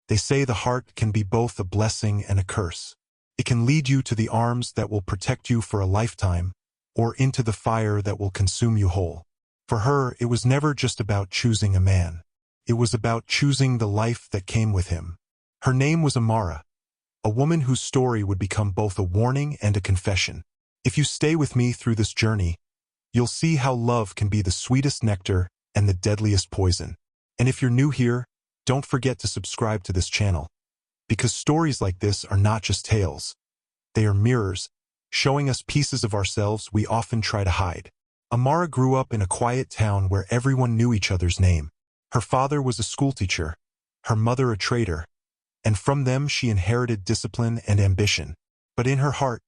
They say the heart can be both a blessing and a curse. It can lead you to the arms that will protect you for a lifetime, or into the fire that will consume you whole. For her, it was never just about choosing a man. It was about choosing the life that came with him. Her name was Amara, a woman whose story would become both a warning and a confession. If you stay with me through this journey, you'll see how love can be the sweetest nectar and the deadliest poison. And if you're new here, don't forget to subscribe to this channel, because stories like this are not just tales. They are mirrors, showing us pieces of ourselves we often try to hide. Amara grew up in a quiet town where everyone knew each other's name. Her father was a schoolteacher, her mother a trader, and from them she inherited discipline and ambition. But in her heart,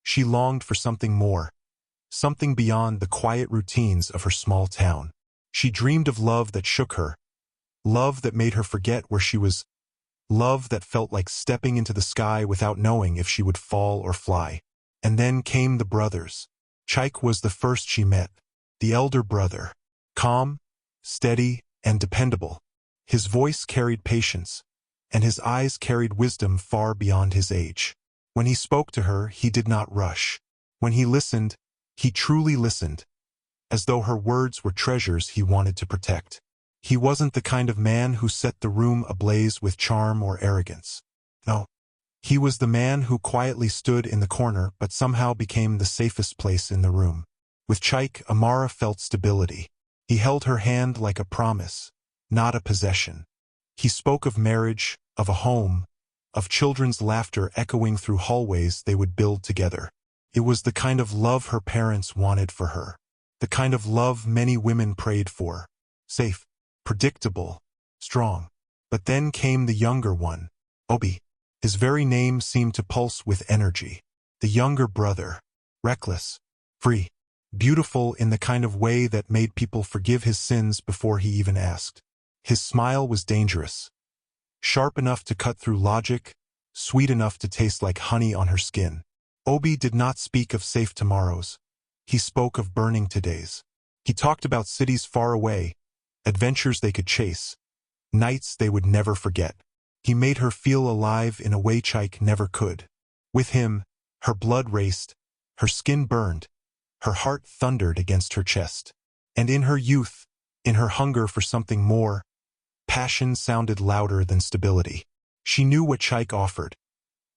she longed for something more, something beyond the quiet routines of her small town. She dreamed of love that shook her, love that made her forget where she was, love that felt like stepping into the sky without knowing if she would fall or fly. And then came the brothers. Chaik was the first she met, the elder brother. Calm, steady, and dependable. His voice carried patience, and his eyes carried wisdom far beyond his age. When he spoke to her, he did not rush. When he listened, he truly listened, as though her words were treasures he wanted to protect. He wasn't the kind of man who set the room ablaze with charm or arrogance. No. He was the man who quietly stood in the corner but somehow became the safest place in the room. With Chaik, Amara felt stability. He held her hand like a promise, not a possession. He spoke of marriage, of a home, of children's laughter echoing through hallways they would build together. It was the kind of love her parents wanted for her, the kind of love many women prayed for. Safe, predictable, strong. But then came the younger one, Obi. His very name seemed to pulse with energy. The younger brother, reckless, free, beautiful in the kind of way that made people forgive his sins before he even asked. His smile was dangerous, sharp enough to cut through logic, sweet enough to taste like honey on her skin. Obi did not speak of safe tomorrows. He spoke of burning todays. He talked about cities far away, adventures they could chase, nights they would never forget. He made her feel alive in a way Chaik never could. With him, her blood raced, her skin burned, her heart thundered against her chest. And in her youth, in her hunger for something more, passion sounded louder than stability. She knew what Chaik offered,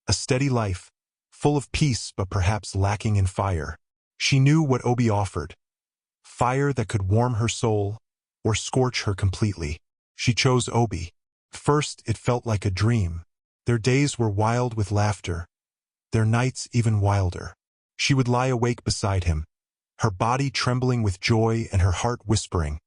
a steady life, full of peace but perhaps lacking in fire. She knew what Obi offered, fire that could warm her soul or scorch her completely. She chose Obi. First, it felt like a dream. Their days were wild with laughter, their nights even wilder. She would lie awake beside him, her body trembling with joy and her heart whispering,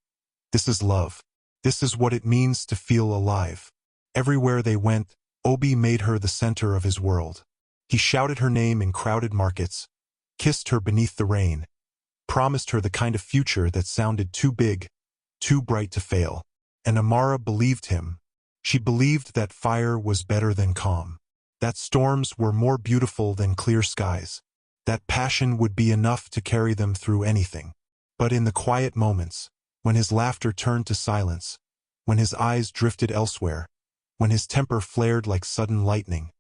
"This is love. This is what it means to feel alive." Everywhere they went, Obi made her the center of his world. He shouted her name in crowded markets, kissed her beneath the rain, promised her the kind of future that sounded too big, too bright to fail. And Amara believed him. She believed that fire was better than calm, that storms were more beautiful than clear skies, that passion would be enough to carry them through anything. But in the quiet moments, when his laughter turned to silence, when his eyes drifted elsewhere, when his temper flared like sudden lightning,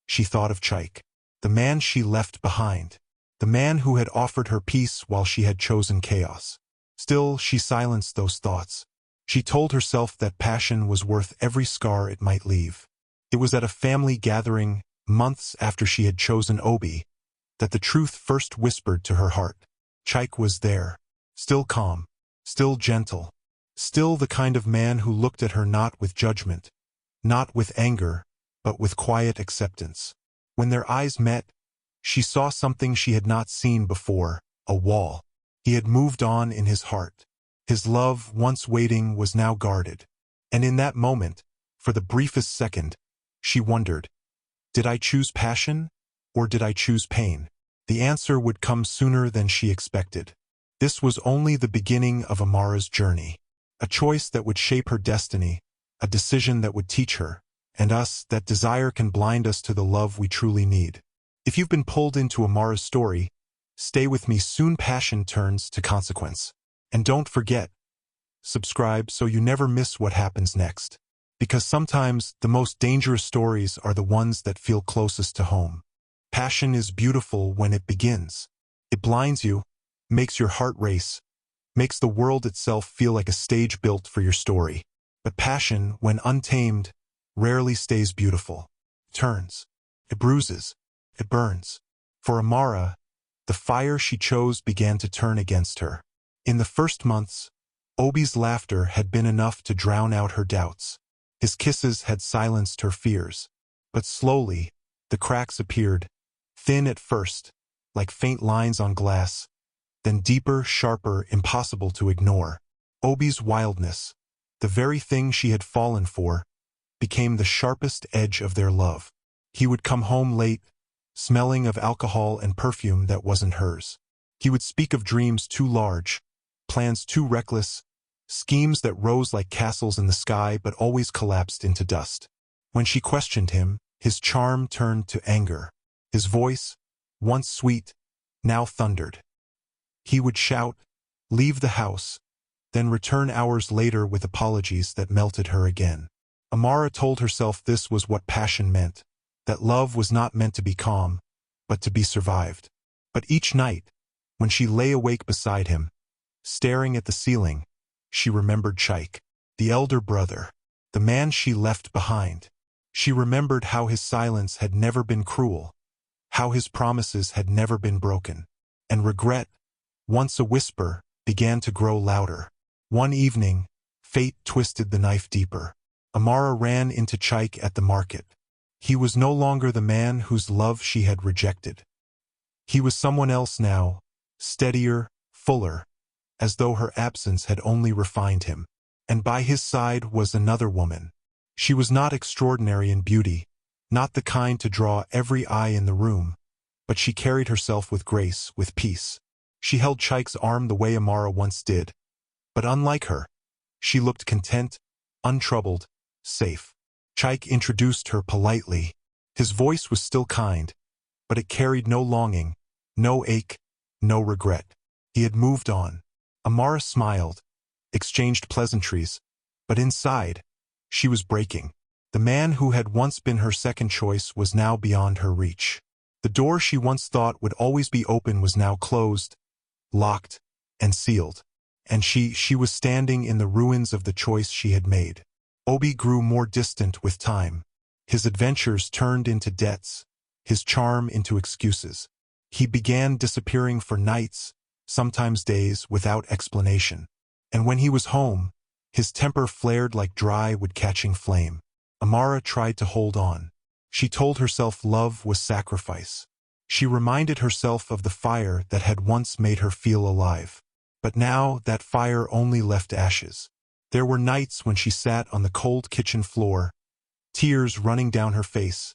she thought of Chaik, the man she left behind, the man who had offered her peace while she had chosen chaos. Still, she silenced those thoughts. She told herself that passion was worth every scar it might leave. It was at a family gathering, months after she had chosen Obi, that the truth first whispered to her heart. Chaik was there, still calm, still gentle, still the kind of man who looked at her not with judgment, not with anger, but with quiet acceptance. When their eyes met, she saw something she had not seen before, a wall. He had moved on in his heart. His love, once waiting, was now guarded. And in that moment, for the briefest second, she wondered, did I choose passion, or did I choose pain? The answer would come sooner than she expected. This was only the beginning of Amara's journey, a choice that would shape her destiny, a decision that would teach her, and us, that desire can blind us to the love we truly need. If you've been pulled into Amara's story, stay with me. Soon passion turns to consequence. And don't forget, subscribe so you never miss what happens next. Because sometimes the most dangerous stories are the ones that feel closest to home. Passion is beautiful when it begins. It blinds you, makes your heart race, makes the world itself feel like a stage built for your story. But passion, when untamed, rarely stays beautiful. It turns. It bruises. It burns. For Amara, the fire she chose began to turn against her. In the first months, Obi's laughter had been enough to drown out her doubts. His kisses had silenced her fears. But slowly, the cracks appeared, thin at first, like faint lines on glass, then deeper, sharper, impossible to ignore. Obi's wildness, the very thing she had fallen for, became the sharpest edge of their love. He would come home late, smelling of alcohol and perfume that wasn't hers. He would speak of dreams too large, plans too reckless, schemes that rose like castles in the sky but always collapsed into dust. When she questioned him, his charm turned to anger. His voice, once sweet, now thundered. He would shout, "Leave the house," then return hours later with apologies that melted her again. Amara told herself this was what passion meant, that love was not meant to be calm, but to be survived. But each night, when she lay awake beside him, staring at the ceiling, she remembered Chaik, the elder brother, the man she left behind. She remembered how his silence had never been cruel, how his promises had never been broken. And regret, once a whisper, began to grow louder. One evening, fate twisted the knife deeper. Amara ran into Chaik at the market. He was no longer the man whose love she had rejected. He was someone else now, steadier, fuller, as though her absence had only refined him. And by his side was another woman. She was not extraordinary in beauty, not the kind to draw every eye in the room, but she carried herself with grace, with peace. She held Chaik's arm the way Amara once did. But unlike her, she looked content, untroubled, safe. Chaik introduced her politely. His voice was still kind, but it carried no longing, no ache, no regret. He had moved on. Amara smiled, exchanged pleasantries, but inside, she was breaking. The man who had once been her second choice was now beyond her reach. The door she once thought would always be open was now closed, locked, and sealed. And she was standing in the ruins of the choice she had made. Obi grew more distant with time. His adventures turned into debts, his charm into excuses. He began disappearing for nights, sometimes days, without explanation. And when he was home, his temper flared like dry wood catching flame. Amara tried to hold on. She told herself love was sacrifice. She reminded herself of the fire that had once made her feel alive. But now that fire only left ashes. There were nights when she sat on the cold kitchen floor, tears running down her face,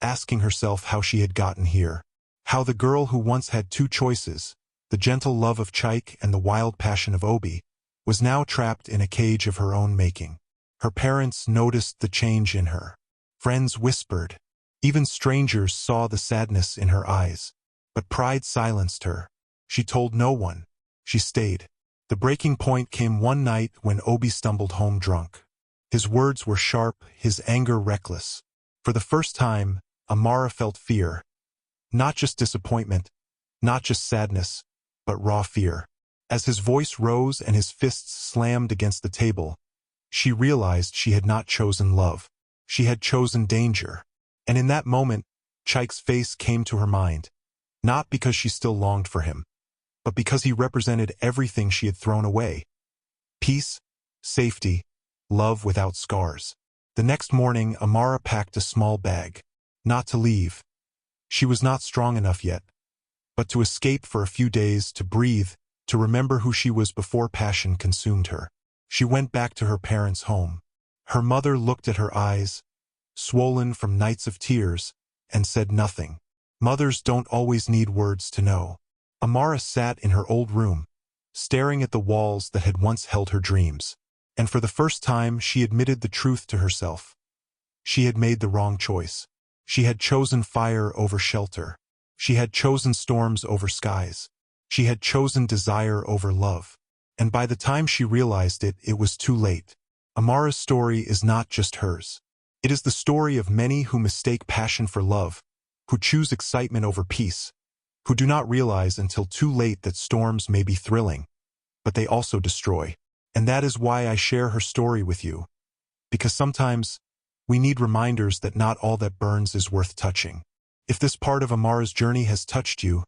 asking herself how she had gotten here. How the girl who once had two choices, the gentle love of Chaik and the wild passion of Obi, was now trapped in a cage of her own making. Her parents noticed the change in her. Friends whispered. Even strangers saw the sadness in her eyes. But pride silenced her. She told no one. She stayed. The breaking point came one night when Obi stumbled home drunk. His words were sharp, his anger reckless. For the first time, Amara felt fear. Not just disappointment, not just sadness, but raw fear. As his voice rose and his fists slammed against the table, she realized she had not chosen love. She had chosen danger. And in that moment, Chaik's face came to her mind. Not because she still longed for him, but because he represented everything she had thrown away. Peace, safety, love without scars. The next morning, Amara packed a small bag. Not to leave. She was not strong enough yet. But to escape for a few days, to breathe, to remember who she was before passion consumed her. She went back to her parents' home. Her mother looked at her eyes, swollen from nights of tears, and said nothing. Mothers don't always need words to know. Amara sat in her old room, staring at the walls that had once held her dreams. And for the first time, she admitted the truth to herself. She had made the wrong choice. She had chosen fire over shelter. She had chosen storms over skies. She had chosen desire over love. And by the time she realized it, it was too late. Amara's story is not just hers. It is the story of many who mistake passion for love, who choose excitement over peace, who do not realize until too late that storms may be thrilling, but they also destroy. And that is why I share her story with you, because sometimes we need reminders that not all that burns is worth touching. If this part of Amara's journey has touched you,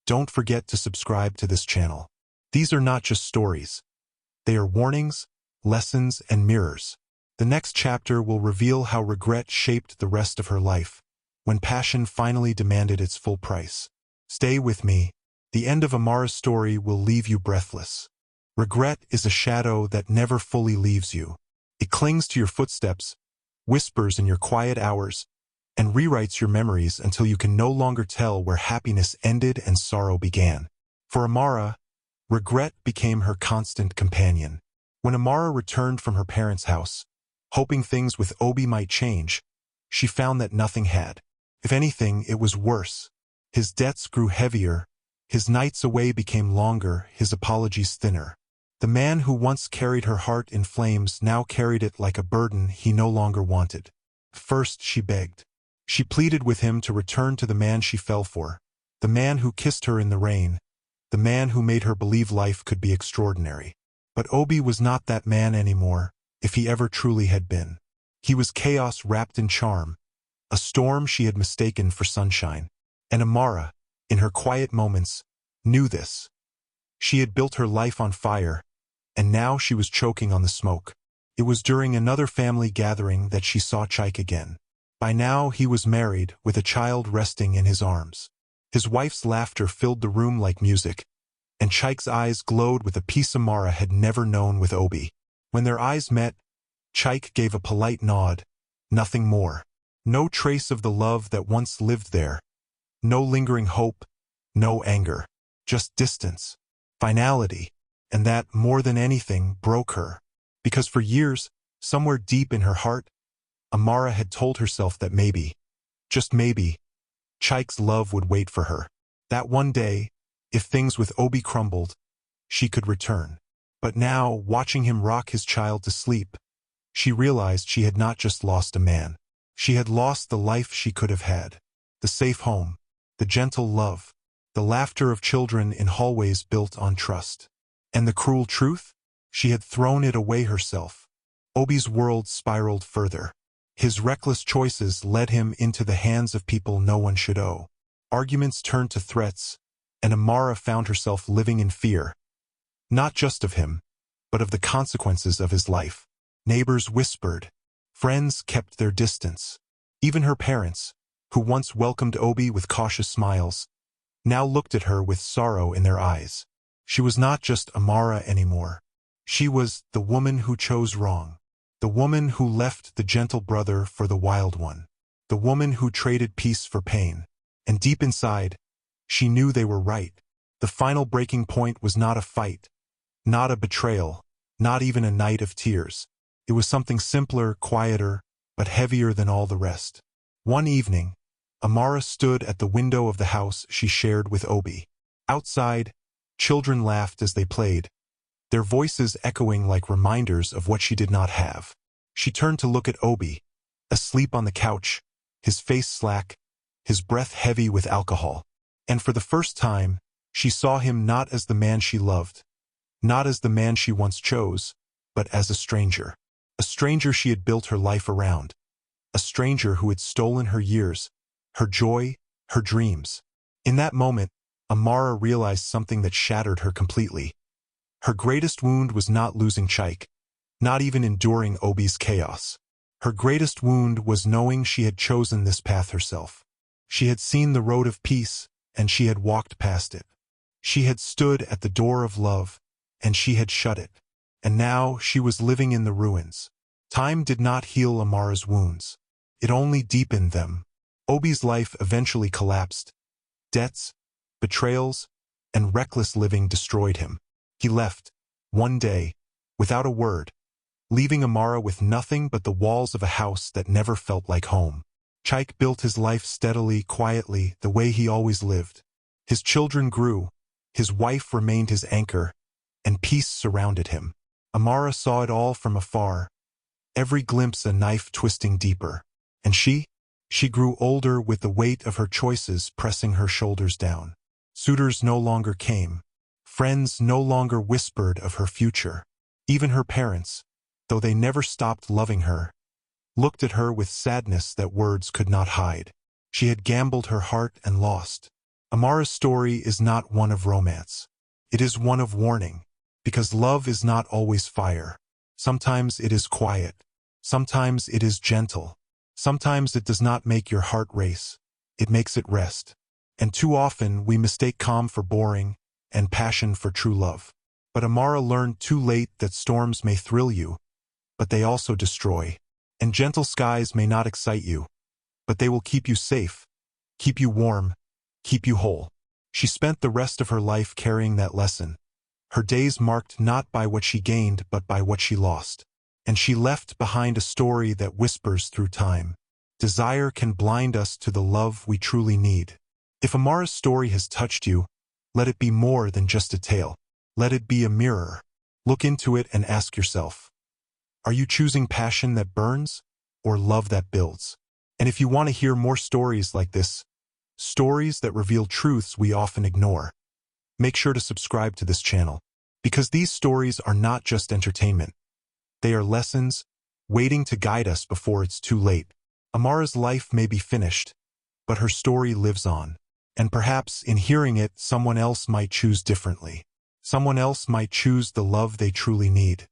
don't forget to subscribe to this channel. These are not just stories. They are warnings, lessons, and mirrors. The next chapter will reveal how regret shaped the rest of her life, when passion finally demanded its full price. Stay with me. The end of Amara's story will leave you breathless. Regret is a shadow that never fully leaves you. It clings to your footsteps, whispers in your quiet hours, and rewrites your memories until you can no longer tell where happiness ended and sorrow began. For Amara, regret became her constant companion. When Amara returned from her parents' house, hoping things with Obi might change, she found that nothing had. If anything, it was worse. His debts grew heavier, his nights away became longer, his apologies thinner. The man who once carried her heart in flames now carried it like a burden he no longer wanted. First, she begged. She pleaded with him to return to the man she fell for, the man who kissed her in the rain, the man who made her believe life could be extraordinary. But Obi was not that man anymore, if he ever truly had been. He was chaos wrapped in charm, a storm she had mistaken for sunshine. And Amara, in her quiet moments, knew this. She had built her life on fire, and now she was choking on the smoke. It was during another family gathering that she saw Chaik again. By now he was married, with a child resting in his arms. His wife's laughter filled the room like music, and Chaik's eyes glowed with a peace Amara had never known with Obi. When their eyes met, Chaik gave a polite nod, nothing more. No trace of the love that once lived there. No lingering hope, no anger. Just distance, finality. And that, more than anything, broke her. Because for years, somewhere deep in her heart, Amara had told herself that maybe, just maybe, Chaik's love would wait for her. That one day, if things with Obi crumbled, she could return. But now, watching him rock his child to sleep, she realized she had not just lost a man. She had lost the life she could have had. The safe home, the gentle love, the laughter of children in hallways built on trust. And the cruel truth? She had thrown it away herself. Obi's world spiraled further. His reckless choices led him into the hands of people no one should owe. Arguments turned to threats, and Amara found herself living in fear. Not just of him, but of the consequences of his life. Neighbors whispered. Friends kept their distance. Even her parents, who once welcomed Obi with cautious smiles, now looked at her with sorrow in their eyes. She was not just Amara anymore. She was the woman who chose wrong. The woman who left the gentle brother for the wild one. The woman who traded peace for pain. And deep inside, she knew they were right. The final breaking point was not a fight, not a betrayal, not even a night of tears. It was something simpler, quieter, but heavier than all the rest. One evening, Amara stood at the window of the house she shared with Obi. Outside, children laughed as they played, their voices echoing like reminders of what she did not have. She turned to look at Obi, asleep on the couch, his face slack, his breath heavy with alcohol. And for the first time, she saw him not as the man she loved, not as the man she once chose, but as a stranger. A stranger she had built her life around. A stranger who had stolen her years, her joy, her dreams. In that moment, Amara realized something that shattered her completely. Her greatest wound was not losing Chaik, not even enduring Obi's chaos. Her greatest wound was knowing she had chosen this path herself. She had seen the road of peace, and she had walked past it. She had stood at the door of love, and she had shut it. And now she was living in the ruins. Time did not heal Amara's wounds. It only deepened them. Obi's life eventually collapsed. Debts, betrayals, and reckless living destroyed him. He left, one day, without a word, leaving Amara with nothing but the walls of a house that never felt like home. Chaik built his life steadily, quietly, the way he always lived. His children grew, his wife remained his anchor, and peace surrounded him. Amara saw it all from afar, every glimpse a knife twisting deeper. And she grew older with the weight of her choices pressing her shoulders down. Suitors no longer came. Friends no longer whispered of her future. Even her parents, though they never stopped loving her, looked at her with sadness that words could not hide. She had gambled her heart and lost. Amara's story is not one of romance. It is one of warning, because love is not always fire. Sometimes it is quiet. Sometimes it is gentle. Sometimes it does not make your heart race. It makes it rest. And too often we mistake calm for boring and passion for true love. But Amara learned too late that storms may thrill you, but they also destroy. And gentle skies may not excite you, but they will keep you safe, keep you warm, keep you whole. She spent the rest of her life carrying that lesson. Her days marked not by what she gained, but by what she lost. And she left behind a story that whispers through time. Desire can blind us to the love we truly need. If Amara's story has touched you, let it be more than just a tale. Let it be a mirror. Look into it and ask yourself, are you choosing passion that burns or love that builds? And if you want to hear more stories like this, stories that reveal truths we often ignore, make sure to subscribe to this channel, because these stories are not just entertainment. They are lessons waiting to guide us before it's too late. Amara's life may be finished, but her story lives on. And perhaps in hearing it, someone else might choose differently. Someone else might choose the love they truly need.